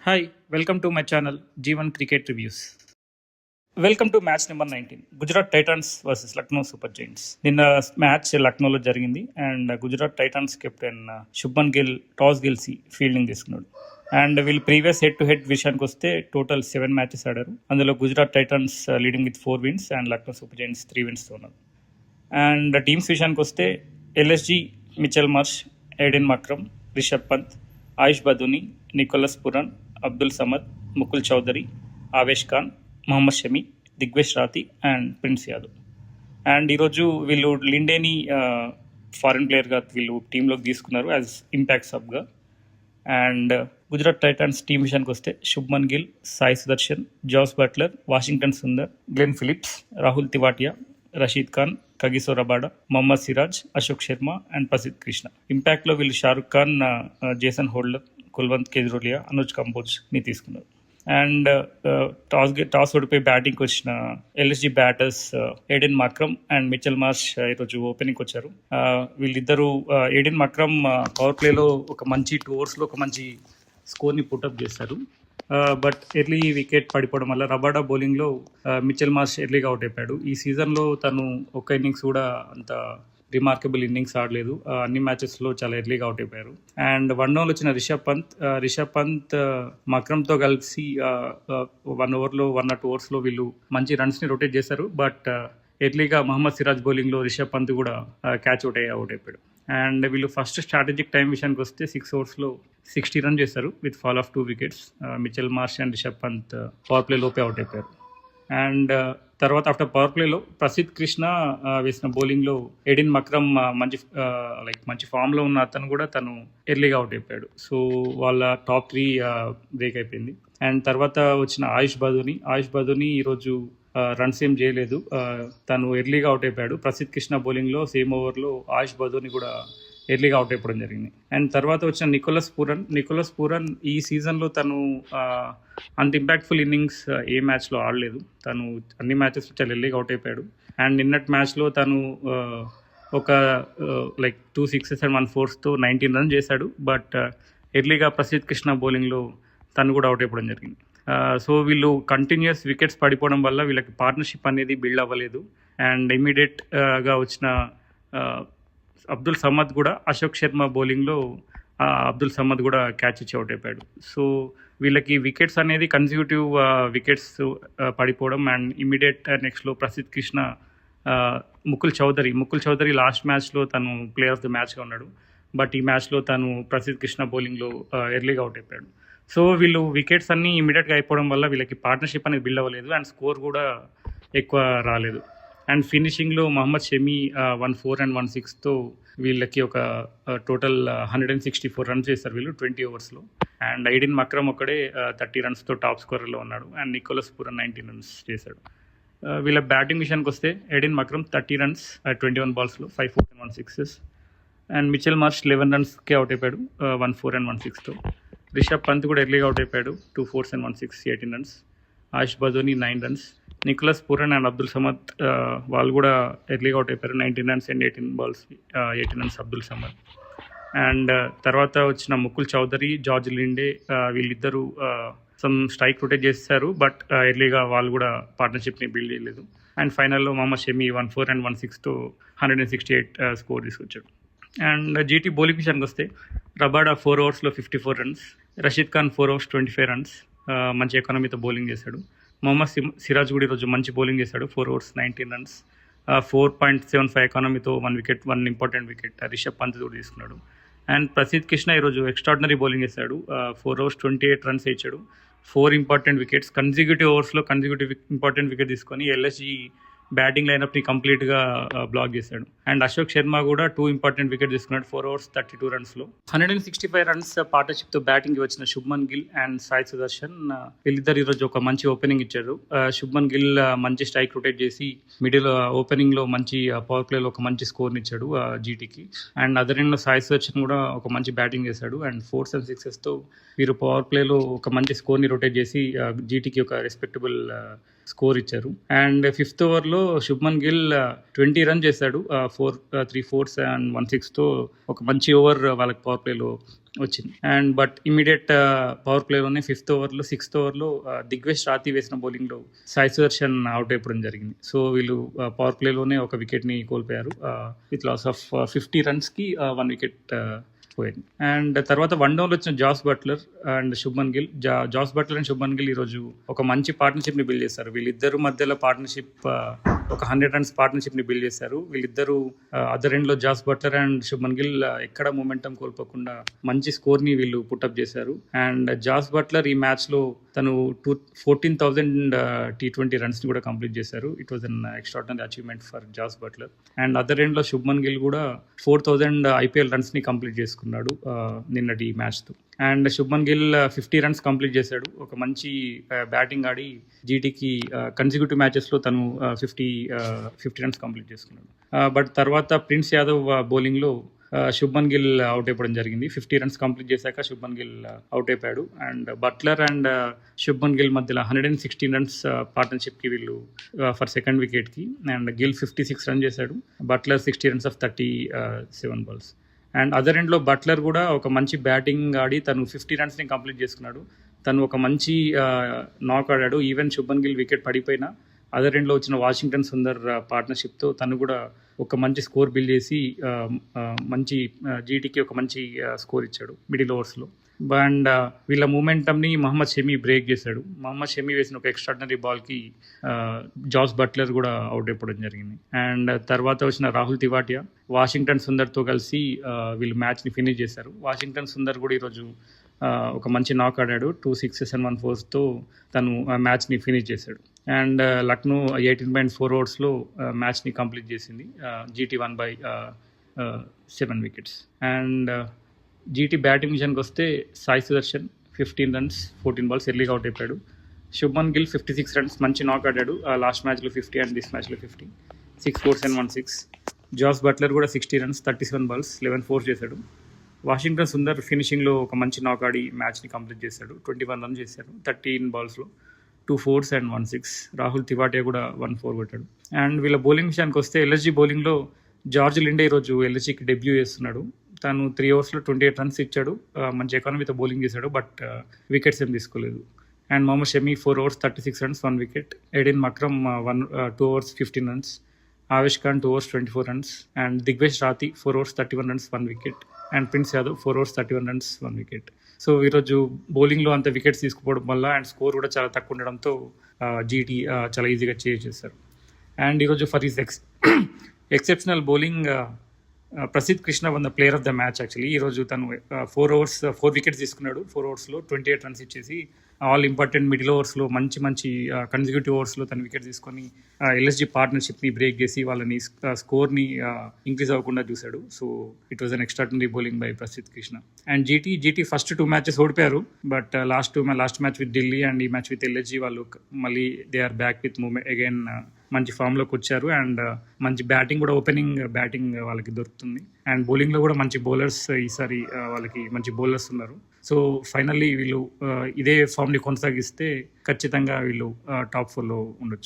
Hi, welcome to my channel G1 Cricket Reviews. Welcome to match number 19. Gujarat Titans versus Lucknow Super Giants. నిన్న match లక్నోలో జరిగింది and Gujarat Titans captain Shubman Gill toss గెలిచి fielding తీసుకున్నాడు. And వీళ్ళు previous head to head విషయానికి వస్తే total 7 matches ఆడారు. అందులో Gujarat Titans leading with 4 wins and Lucknow super giants 3 wins ఉన్నారు. అండ్ టీమ్స్ విషయానికి వస్తే LSG Mitchell Marsh, Aiden Markram, Rishabh Pant, Ayush Badoni, Nicholas Pooran, Abdul Samad, Mukul Choudhary, Avesh Khan, Mohammed Shami, Digvesh Rathi and Prince Yadav. And ఈరోజు వీళ్ళు లిండేని ఫారిన్ ప్లేయర్గా వీళ్ళు టీంలోకి తీసుకున్నారు యాజ్ ఇంపాక్ట్ సబ్గా. అండ్ గుజరాత్ టైటన్స్ టీం విషయానికి వస్తే Shubman Gill, Sai Sudharsan, Jos Buttler, Washington Sundar, Glenn Phillips, Rahul Tewatia, Rashid Khan, Kagiso Rabada, Mohammed Siraj, Ashok Sharma and Prasidh Krishna. ఇంపాక్ట్లో వీళ్ళు షారుఖ్ ఖాన్, జేసన్ హోల్డర్, కుల్వంత్ కేజ్రోలియా, అనుజ్ కంబోజ్ని తీసుకున్నారు. అండ్ టాస్ ఓడిపోయి బ్యాటింగ్కి వచ్చిన LSG batters Aiden Markram and Mitchell Marsh ఈరోజు ఓపెనింగ్కి వచ్చారు. వీళ్ళిద్దరూ ఎయిడెన్ మక్రమ్ పవర్ ప్లేలో ఒక మంచి 2 overs ఒక మంచి స్కోర్ని పుటప్ చేశారు. బట్ ఎర్లీ వికెట్ పడిపోవడం వల్ల రబాడా బౌలింగ్లో మిచెల్ మార్ష్ ఎర్లీగా అవుట్ అయిపోయాడు. ఈ సీజన్లో తను ఒక ఇన్నింగ్స్ కూడా అంత రిమార్కబుల్ ఇన్నింగ్స్ ఆడలేదు. అన్ని మ్యాచెస్లో చాలా ఎర్లీగా అవుట్ అయిపోయారు. అండ్ 1 డౌన్లో వచ్చిన రిషబ్ పంత్ మక్రమ్తో కలిసి 1 ఓవర్లో 1 or 2 overs వీళ్ళు మంచి రన్స్ని రొటేట్ చేశారు. బట్ ఎర్లీగా మహమ్మద్ సిరాజ్ బౌలింగ్లో రిషబ్ పంత్ కూడా క్యాచ్ అవుట్ అయిపోయాడు. అండ్ వీళ్ళు ఫస్ట్ స్ట్రాటజిక్ టైం విషయానికి వస్తే 6 overs 60 రన్ చేశారు with fall of 2 wickets. Mitchell Marsh and Rishabh Pant power play లోపే అవుట్ అయిపోయారు. అండ్ తర్వాత ఆఫ్టర్ పవర్ ప్లేలో ప్రసిద్ధ్ కృష్ణ వేసిన బౌలింగ్లో ఎయిడెన్ మక్రమ్ మంచి ఫామ్లో ఉన్న అతను కూడా తను ఎర్లీగా అవుట్ అయిపోయాడు. సో వాళ్ళ టాప్ 3 బ్రేక్ అయిపోయింది. అండ్ తర్వాత వచ్చిన ఆయుష్ బదూని ఈరోజు రన్స్ ఏం చేయలేదు. తను ఎర్లీగా అవుట్ అయిపోయాడు. ప్రసిద్ధ్ కృష్ణ బౌలింగ్లో సేమ్ ఓవర్లో ఆయుష్ బదూని కూడా ఎర్లీగా అవుట్ అయిపోవడం జరిగింది. అండ్ తర్వాత వచ్చిన నికోలస్ పూరన్ ఈ సీజన్లో తను అంత ఇంపాక్ట్ఫుల్ ఇన్నింగ్స్ ఏ మ్యాచ్లో ఆడలేదు. తను అన్ని మ్యాచెస్ చాలా ఎర్లీగా అవుట్ అయిపోయాడు. అండ్ నిన్నటి మ్యాచ్లో తను ఒక 2 sixes and 1 4తో 19 runs చేశాడు. బట్ ఎర్లీగా ప్రసిద్ధ్ కృష్ణ బౌలింగ్లో తను కూడా అవుట్ అయిపోవడం జరిగింది. సో వీళ్ళు కంటిన్యూస్ వికెట్స్ పడిపోవడం వల్ల వీళ్ళకి పార్ట్నర్షిప్ అనేది బిల్డ్ అవ్వలేదు. అండ్ ఇమీడియట్గా వచ్చిన అబ్దుల్ సమద్ కూడా అశోక్ శర్మ బౌలింగ్లో అబ్దుల్ సమద్ కూడా క్యాచ్ ఇచ్చి అవుట్ అయిపోయాడు. సో వీళ్ళకి వికెట్స్ అనేది కన్సిక్యూటివ్ వికెట్స్ పడిపోవడం. అండ్ ఇమీడియట్ నెక్స్ట్లో ప్రసిద్ధ్ కృష్ణ, ముకుల్ చౌదరి లాస్ట్ మ్యాచ్లో తను ప్లేయర్ ఆఫ్ ద మ్యాచ్గా ఉన్నాడు. బట్ ఈ మ్యాచ్లో తను ప్రసిద్ధ్ కృష్ణ బౌలింగ్లో ఎర్లీగా అవుట్ అయిపోయాడు. సో వీళ్ళు వికెట్స్ అన్నీ ఇమీడియట్గా అయిపోవడం వల్ల వీళ్ళకి పార్ట్నర్షిప్ అనేది బిల్డ్ అవ్వలేదు అండ్ స్కోర్ కూడా ఎక్కువ రాలేదు. అండ్ ఫినిషింగ్లో మహమ్మద్ షమి 1 4 and 1 6తో వీళ్ళకి ఒక టోటల్ 164 runs చేస్తారు వీళ్ళు 20 overs. అండ్ ఎయిడెన్ మక్రమ్ ఒక్కడే 30 runsతో టాప్ స్కోరర్లో ఉన్నాడు. అండ్ నికోలస్ పురన్ 19 runs చేశాడు. వీళ్ళ బ్యాటింగ్ విషయానికి వస్తే Aiden Markram 30 runs 21 balls, 5 4 and 1 6. And Mitchell Marsh 11 runsకే అవుట్ అయిపోయాడు 1 4 and 1 6తో. రిషబ్ పంత్ కూడా ఎర్లీగా అవుట్ అయిపోయాడు 2 4 and 1 6, 18 runs. Ayush Badoni 9 runs. Nicholas Pooran and Abdul Samad వాళ్ళు కూడా ఎర్లీగా అవుట్ అయిపోయారు 19 runs and 18 balls, 18 runs Abdul Samad. And తర్వాత వచ్చిన ముకుల్ చౌదరి, జార్జ్ లిండే వీళ్ళిద్దరూ సమ్ స్ట్రైక్ రొటేట్ చేశారు. బట్ ఎర్లీగా వాళ్ళు కూడా పార్ట్నర్షిప్ని బిల్డ్ చేయలేదు. అండ్ ఫైనల్లో మొహమ్మద్ షమి 1 4 and 1 6తో 168 స్కోర్ తీసుకొచ్చాడు. అండ్ జీటీ బౌలింగ్ విషయానికి వస్తే Rabada 4 overs 54 runs, Rashid Khan 4 overs 25 runs, మంచి ఎకానమీతో బౌలింగ్ చేశాడు. మొహమ్మద్ సిరాజ్ కూడా ఈరోజు మంచి బౌలింగ్ చేశాడు 4 overs 19 runs, 4.75 ఎకానమీతో 1 wicket, 1 important wicket. Rishabh Pant కూడా తీసుకున్నాడు. అండ్ ప్రసిద్ధ్ కృష్ణ ఈరోజు ఎక్స్ట్రాడినరీ బౌలింగ్ చేశాడు 4 overs 28 runs ఇచ్చాడు, 4 important wickets. కన్సిక్యూటివ్ ఓవర్స్లో ఇంపార్టెంట్ వికెట్ తీసుకొని ఎల్ఎస్జి బ్యాటింగ్ లైనప్ని కంప్లీట్గా బ్లాక్ చేశాడు. అండ్ అశోక్ శర్మ కూడా 2 important wickets తీసుకున్నాడు 4 overs 32 runs. 165 runs పార్ట్నర్షిప్తో బ్యాటింగ్కి వచ్చిన శుభ్మన్ గిల్ అండ్ సాయి సుదర్శన్ వీళ్ళిద్దరు ఈరోజు ఒక మంచి ఓపెనింగ్ ఇచ్చారు. శుభ్మన్ గిల్ మంచి స్ట్రైక్ రొటేట్ చేసి మిడిల్ ఓపెనింగ్లో మంచి పవర్ ప్లేలో ఒక మంచి స్కోర్ని ఇచ్చాడు జీటీకి. అండ్ అదర్ ఎండ్లో సాయి సుదర్శన్ కూడా ఒక మంచి బ్యాటింగ్ చేశాడు. అండ్ 4s and 6sతో వీరు పవర్ ప్లేలో ఒక మంచి స్కోర్ని రొటేట్ చేసి జీటీకి ఒక రెస్పెక్టబుల్ స్కోర్ ఇచ్చారు. అండ్ 5th ఓవర్లో శుభ్మన్ గిల్ 20 runs చేశాడు 3 4s and 1 6తో ఒక మంచి ఓవర్ వాళ్ళకి పవర్ ప్లేలో వచ్చింది. అండ్ బట్ ఇమీడియట్ పవర్ ప్లేలోనే 5th ఓవర్లో 6th ఓవర్లో దిగ్వేష్ రాతి వేసిన బౌలింగ్లో సాయి సుదర్శన్ అవుట్ అయిపోవడం జరిగింది. సో వీళ్ళు పవర్ ప్లేలోనే ఒక వికెట్ని కోల్పోయారు. విత్ లాస్ ఆఫ్ 50 రన్స్కి 1 వికెట్ పోయింది. అండ్ తర్వాత వన్ డౌన్లో వచ్చిన Jos Buttler and Shubman Gill, Jos Buttler and Shubman Gill ఈరోజు ఒక మంచి పార్ట్నర్షిప్ని బిల్డ్ చేశారు. వీళ్ళిద్దరు మధ్యలో పార్ట్నర్షిప్ ఒక 100 రన్స్ పార్ట్నర్షిప్ని బిల్డ్ చేశారు. వీళ్ళిద్దరూ అదర్ ఎండ్లో Jos Buttler and Shubman Gill ఎక్కడ మూమెంటం కోల్పోకుండా మంచి స్కోర్ని వీళ్ళు పుట్అప్ చేశారు. అండ్ జాస్ బట్లర్ ఈ మ్యాచ్లో తను 14,000 T20 రన్స్ని కూడా కంప్లీట్ చేశారు. It was an extraordinary achievement for Jos Buttler. And other ఎండ్లో శుభ్మన్ గిల్ కూడా 4,000 IPL రన్స్ని కంప్లీట్ చేసుకున్నాడు నిన్నటి మ్యాచ్తో. And Shubman Gill 50 runs complete చేశాడు. ఒక మంచి బ్యాటింగ్ ఆడి జీటీకి కన్సిక్యూటివ్ మ్యాచెస్లో తను 50 రన్స్ కంప్లీట్ చేసుకున్నాడు. బట్ తర్వాత ప్రిన్స్ యాదవ్ బౌలింగ్లో శుభ్మన్ గిల్ అవుట్ అయిపోవడం జరిగింది. 50 రన్స్ కంప్లీట్ చేశాక శుభ్మన్ గిల్ అవుట్ అయిపోయాడు. And Buttler and Shubman Gill మధ్యలో 116 రన్స్ పార్ట్నర్షిప్కి వీళ్ళు ఫర్ సెకండ్ వికెట్కి. అండ్ గిల్ 56 రన్ చేశాడు. Buttler 60 runs of 37 balls. And other ఎండ్లో బట్లర్ కూడా ఒక మంచి బ్యాటింగ్ ఆడి తను 50 రన్స్ని కంప్లీట్ చేసుకున్నాడు. తను ఒక మంచి నాక్ ఆడాడు. ఈవెన్ శుభ్మన్ గిల్ వికెట్ పడిపోయినా అదర్ ఎండ్లో వచ్చిన వాషింగ్టన్ సుందర్ పార్ట్నర్షిప్తో తను కూడా ఒక మంచి స్కోర్ బిల్డ్ చేసి మంచి జీటీకి ఒక మంచి స్కోర్ ఇచ్చాడు మిడిల్ ఓవర్స్లో. అండ్ వీళ్ళ మూమెంటమ్ని మహమ్మద్ షమీ బ్రేక్ చేశాడు. మహమ్మద్ షమీ వేసిన ఒక ఎక్స్ట్రాడినరీ బాల్కి జాస్ బట్లర్ కూడా అవుట్ అయిపోవడం జరిగింది. అండ్ తర్వాత వచ్చిన రాహుల్ తివాటియా వాషింగ్టన్ సుందర్తో కలిసి వీళ్ళు మ్యాచ్ని ఫినిష్ చేశారు. వాషింగ్టన్ సుందర్ కూడా ఈరోజు ఒక మంచి నాక్ ఆడాడు. 2 6s and 1 4తో తను మ్యాచ్ని ఫినిష్ చేశాడు. అండ్ లక్నో 18.4 ఓవర్స్లో మ్యాచ్ని కంప్లీట్ చేసింది. GT 1/7 wickets. And GT batting విషయానికి వస్తే సాయి సుదర్శన్ 15 రన్స్ 14 బాల్స్ ఎర్లీగా అవుట్ అయిపోయాడు. శుభ్మన్ గిల్ 56 రన్స్ మంచి నాక్ ఆడాడు. లాస్ట్ మ్యాచ్లో 50 అండ్ దిస్ మ్యాచ్లో 50. 6 4s and 1 6. జాస్ బట్లర్ కూడా 60 రన్స్ 37 బాల్స్ 11 4s చేశాడు. వాషింగ్టన్ సుందర్ ఫినిషింగ్లో ఒక మంచి నాక్ ఆడి మ్యాచ్ని కంప్లీట్ చేశాడు. 21 రన్స్ చేశారు 13 బాల్స్లో 2 4s and 1 6. రాహుల్ తివాటియా కూడా 1 4 కొట్టాడు. అండ్ వీళ్ళ బౌలింగ్ విషయానికి వస్తే ఎల్ఎస్జీ బౌలింగ్లో జార్జ్ లిండే ఈరోజు ఎల్ఎస్జీకి డెబ్యూ చేస్తున్నాడు. తను 3 ఓవర్స్లో 28 రన్స్ ఇచ్చాడు. మంచి ఎకానమీతో బౌలింగ్ చేశాడు. బట్ వికెట్స్ ఏం తీసుకోలేదు. అండ్ Mohammed Shami 4 overs 36 runs 1 wicket. Aiden Markram 2 overs 15 runs. Avesh Khan 2 overs 24 runs. And Digvesh Rathi 4 overs 31 runs 1 wicket. And Prince Yadav 4 overs 31 runs 1 wicket. So ఈరోజు బౌలింగ్లో అంత వికెట్స్ తీసుకుపోవడం వల్ల అండ్ స్కోర్ కూడా చాలా తక్కువ ఉండడంతో జీటీ చాలా ఈజీగా చేసేసారు. అండ్ ఈరోజు for is exceptional bowling Prasidh Krishna one the player of the match. Actually ఈరోజు తను 4 వికెట్స్ తీసుకున్నాడు. 4 ఓవర్స్లో 28 రన్స్ ఇచ్చేసి ఆల్ ఇంపార్టెంట్ మిడిల్ ఓవర్స్లో మంచి కన్సిక్యూటివ్ ఓవర్స్లో తను వికెట్ తీసుకొని ఎల్ఎస్జీ పార్ట్నర్షిప్ని బ్రేక్ చేసి వాళ్ళని స్కోర్ని ఇంక్రీజ్ అవ్వకుండా చూశాడు. So it was an extraordinary bowling by Prasidh Krishna. And GT first 2 matches ఓడిపోయారు. But last match with Delhi and ఈ మ్యాచ్ విత్ ఎల్ఎస్జీ వాళ్ళు మళ్ళీ they are back with momentum again. మంచి ఫామ్లోకి వచ్చారు. అండ్ మంచి బ్యాటింగ్ కూడా ఓపెనింగ్ బ్యాటింగ్ వాళ్ళకి దొరుకుతుంది. అండ్ బౌలింగ్లో కూడా మంచి బౌలర్స్ ఈసారి వాళ్ళకి మంచి బౌలర్స్ ఉన్నారు. సో ఫైనల్లీ వీళ్ళు ఇదే ఫామ్ని కొనసాగిస్తే ఖచ్చితంగా వీళ్ళు టాప్ 4లో ఉండొచ్చు.